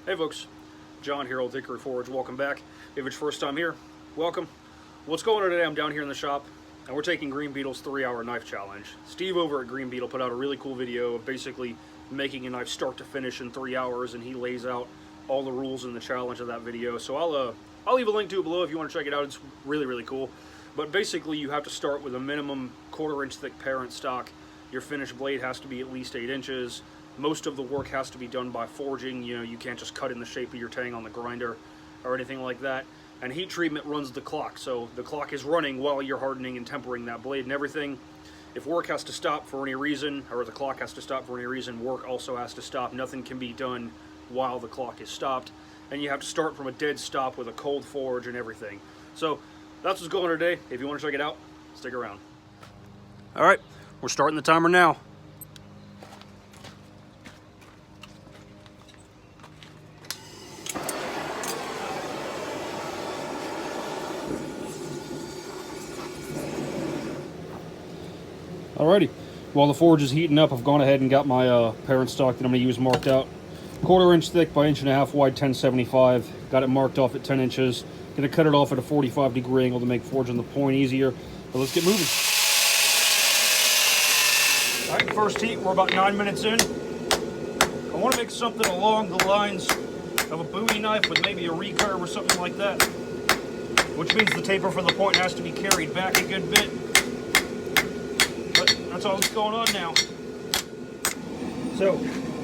Hey folks, John here, Old Hickory Forge. Welcome back. If it's your first time here, welcome. What's going on today? I'm down here in the shop, and we're taking Green Beetle's 3-hour knife challenge. Steve over at Green Beetle put out a really cool video of basically making a knife start to finish in 3 hours, and he lays out all the rules in the challenge of that video. So I'll leave a link to it below if you want to check it out. It's really, really cool. But basically, you have to start with a minimum 1/4 inch thick parent stock. Your finished blade has to be at least 8 inches. Most of the work has to be done by forging. You know, you can't just cut in the shape of your tang on the grinder or anything like that. And heat treatment runs the clock, so the clock is running while you're hardening and tempering that blade and everything. If work has to stop for any reason, or the clock has to stop for any reason, work also has to stop. Nothing can be done while the clock is stopped. And you have to start from a dead stop with a cold forge and everything. So that's what's going on today. If you want to check it out, stick around. All right, we're starting the timer now. Alrighty, while the forge is heating up, I've gone ahead and got my parent stock that I'm going to use marked out. 1/4 inch thick by 1.5 inch wide, 1075. Got it marked off at 10 inches. Going to cut it off at a 45-degree angle to make forging the point easier. But let's get moving. Alright, first heat, we're about 9 minutes in. I want to make something along the lines of a Bowie knife with maybe a recurve or something like that. Which means the taper for the point has to be carried back a good bit. That's all that's going on now. So,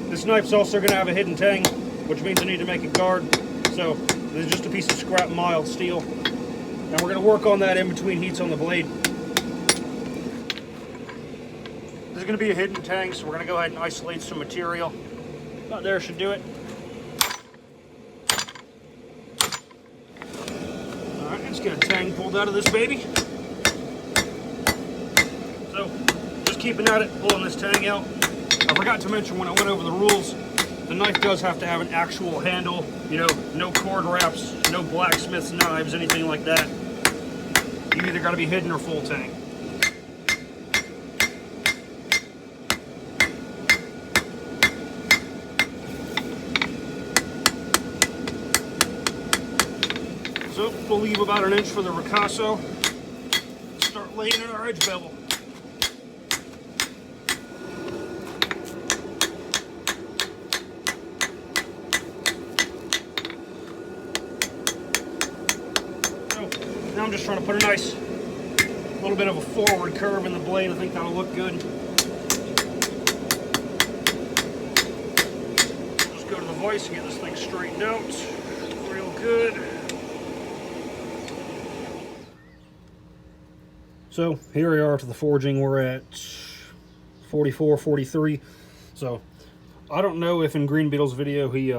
this knife's also going to have a hidden tang, which means I need to make a guard. So, this is just a piece of scrap mild steel. And we're going to work on that in between heats on the blade. This is going to be a hidden tang, so we're going to go ahead and isolate some material. About there should do it. Alright, let's get a tang pulled out of this baby. So, keeping at it, pulling this tang out. I forgot to mention when I went over the rules, the knife does have to have an actual handle, you know, no cord wraps, no blacksmith's knives, anything like that. You either got to be hidden or full tang. So we'll leave about 1 inch for the ricasso. Start laying in our edge bevel. Now I'm just trying to put a nice little bit of a forward curve in the blade. I think that'll look good. Just go to the vise and get this thing straightened out real good. So here we are to the forging. We're at 44, 43. So I don't know if in Green Beetle's video he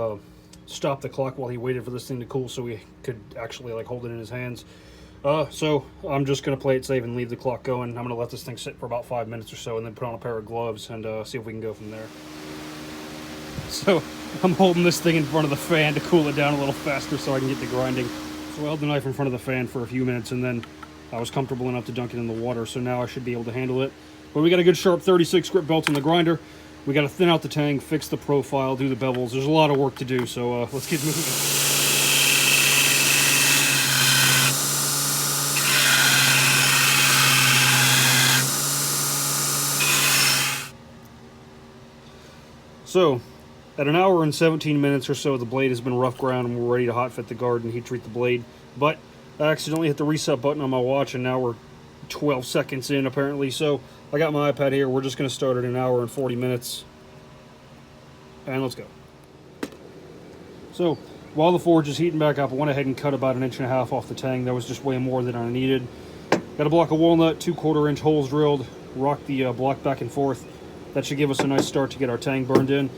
stopped the clock while he waited for this thing to cool so he could actually like hold it in his hands. So I'm just going to play it safe and leave the clock going. I'm going to let this thing sit for about 5 minutes or so and then put on a pair of gloves and see if we can go from there. So I'm holding this thing in front of the fan to cool it down a little faster so I can get the grinding. So I held the knife in front of the fan for a few minutes and then I was comfortable enough to dunk it in the water, so now I should be able to handle it. But we got a good sharp 36 grip belt on the grinder. We got to thin out the tang, fix the profile, do the bevels. There's a lot of work to do, so let's get moving. So, at 1 hour and 17 minutes or so, the blade has been rough ground and we're ready to hot fit the guard and heat treat the blade. But I accidentally hit the reset button on my watch and now we're 12 seconds in apparently. So, I got my iPad here. We're just going to start at 1 hour and 40 minutes. And let's go. So, while the forge is heating back up, I went ahead and cut about 1.5 inches off the tang. That was just way more than I needed. Got a block of walnut, 2/4 inch holes drilled. Rock the block back and forth. That should give us a nice start to get our tang burned in.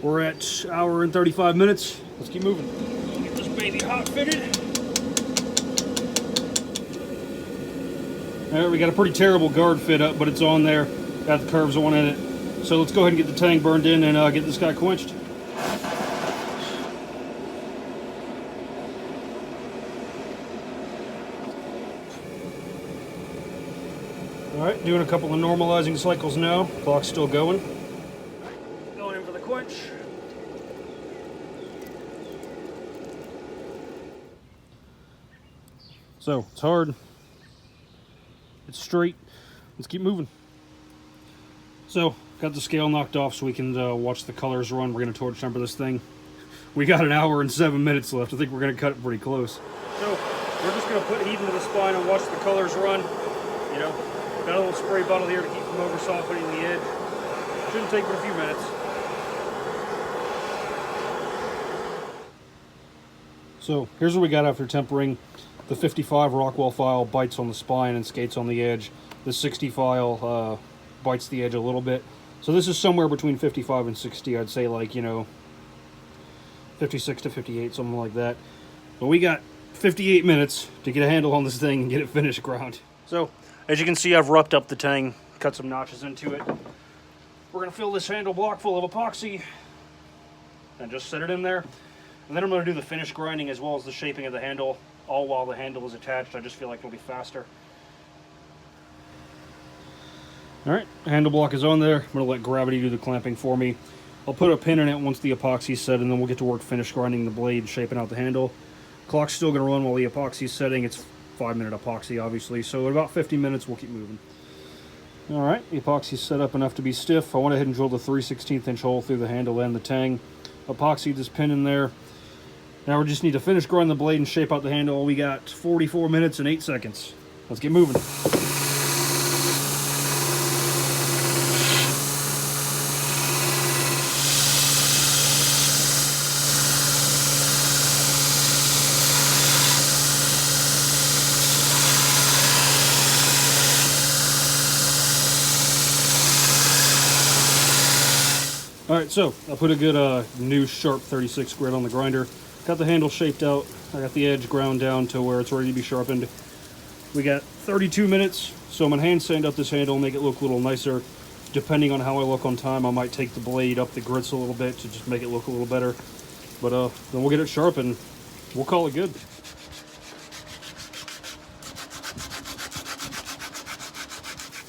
We're at 1 hour and 35 minutes. Let's keep moving. Get this baby hot fitted. Alright, we got a pretty terrible guard fit up, but it's on there. Got the curves on in it. So let's go ahead and get the tang burned in and get this guy quenched. Alright, doing a couple of normalizing cycles now. Clock's still going. Going in for the quench. So it's hard, it's straight, let's keep moving. So got the scale knocked off so we can watch the colors run. We're gonna torch temper this thing. We got an hour and 7 minutes left. I think we're gonna cut it pretty close. So we're just gonna put heat into the spine and watch the colors run. You know, got a little spray bottle here to keep from over softening the edge. Shouldn't take but a few minutes. So here's what we got after tempering. The 55 Rockwell file bites on the spine and skates on the edge. The 60 file bites the edge a little bit. So this is somewhere between 55 and 60. I'd say, like, you know, 56 to 58, something like that. But we got 58 minutes to get a handle on this thing and get it finished ground. So as you can see, I've roughed up the tang, cut some notches into it. We're gonna fill this handle block full of epoxy and just set it in there. And then I'm going to do the finish grinding as well as the shaping of the handle, all while the handle is attached. I just feel like it'll be faster. Alright, handle block is on there. I'm going to let gravity do the clamping for me. I'll put a pin in it once the epoxy's set, and then we'll get to work finish grinding the blade, shaping out the handle. Clock's still going to run while the epoxy's setting. It's 5-minute epoxy, obviously, so in about 50 minutes we'll keep moving. Alright, the epoxy's set up enough to be stiff. I went ahead and drilled a 3/16 inch hole through the handle and the tang. Epoxied this pin in there. Now we just need to finish grind the blade and shape out the handle. We got 44 minutes and 8 seconds. Let's get moving. Alright, so I put a good new sharp 36 grit on the grinder. Got the handle shaped out. I got the edge ground down to where it's ready to be sharpened. We got 32 minutes, so I'm going to hand sand up this handle, make it look a little nicer. Depending on how I look on time, I might take the blade up the grits a little bit to just make it look a little better. But then we'll get it sharpened. We'll call it good.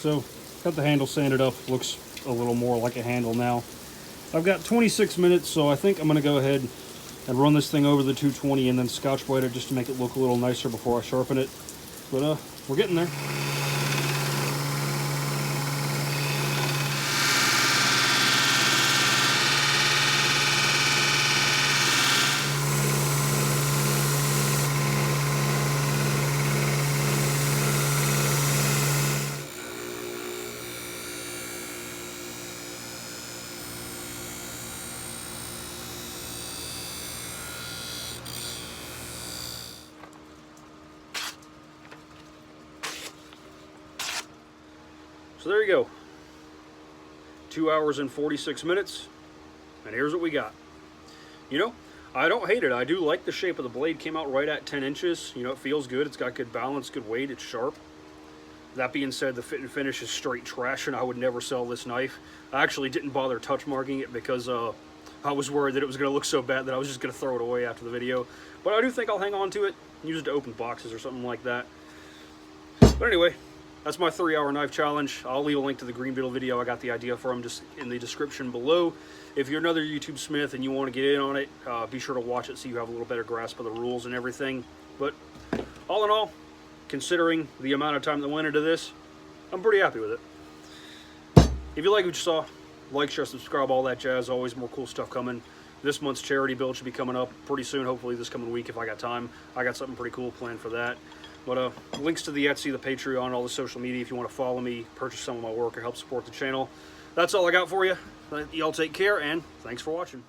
So, got the handle sanded up. Looks a little more like a handle now. I've got 26 minutes, so I think I'm going to go ahead and run this thing over the 220 and then Scotch Brite it just to make it look a little nicer before I sharpen it. But we're getting there. So there you go. 2 hours and 46 minutes. And here's what we got. You know, I don't hate it. I do like the shape of the blade. Came out right at 10 inches. You know, it feels good. It's got good balance, good weight. It's sharp. That being said, the fit and finish is straight trash, and I would never sell this knife. I actually didn't bother touch marking it because I was worried that it was going to look so bad that I was just going to throw it away after the video. But I do think I'll hang on to it, use it to open boxes or something like that. But anyway, that's my 3-hour knife challenge. I'll leave a link to the Green Beetle video. I got the idea for them just in the description below. If you're another YouTube Smith and you want to get in on it, be sure to watch it so you have a little better grasp of the rules and everything. But all in all, considering the amount of time that went into this, I'm pretty happy with it. If you like what you saw, like, share, subscribe, all that jazz. Always more cool stuff coming. This month's charity build should be coming up pretty soon, hopefully this coming week if I got time. I got something pretty cool planned for that. But links to the Etsy, the Patreon, all the social media if you want to follow me, purchase some of my work, or help support the channel. That's all I got for you. Y'all take care, and thanks for watching.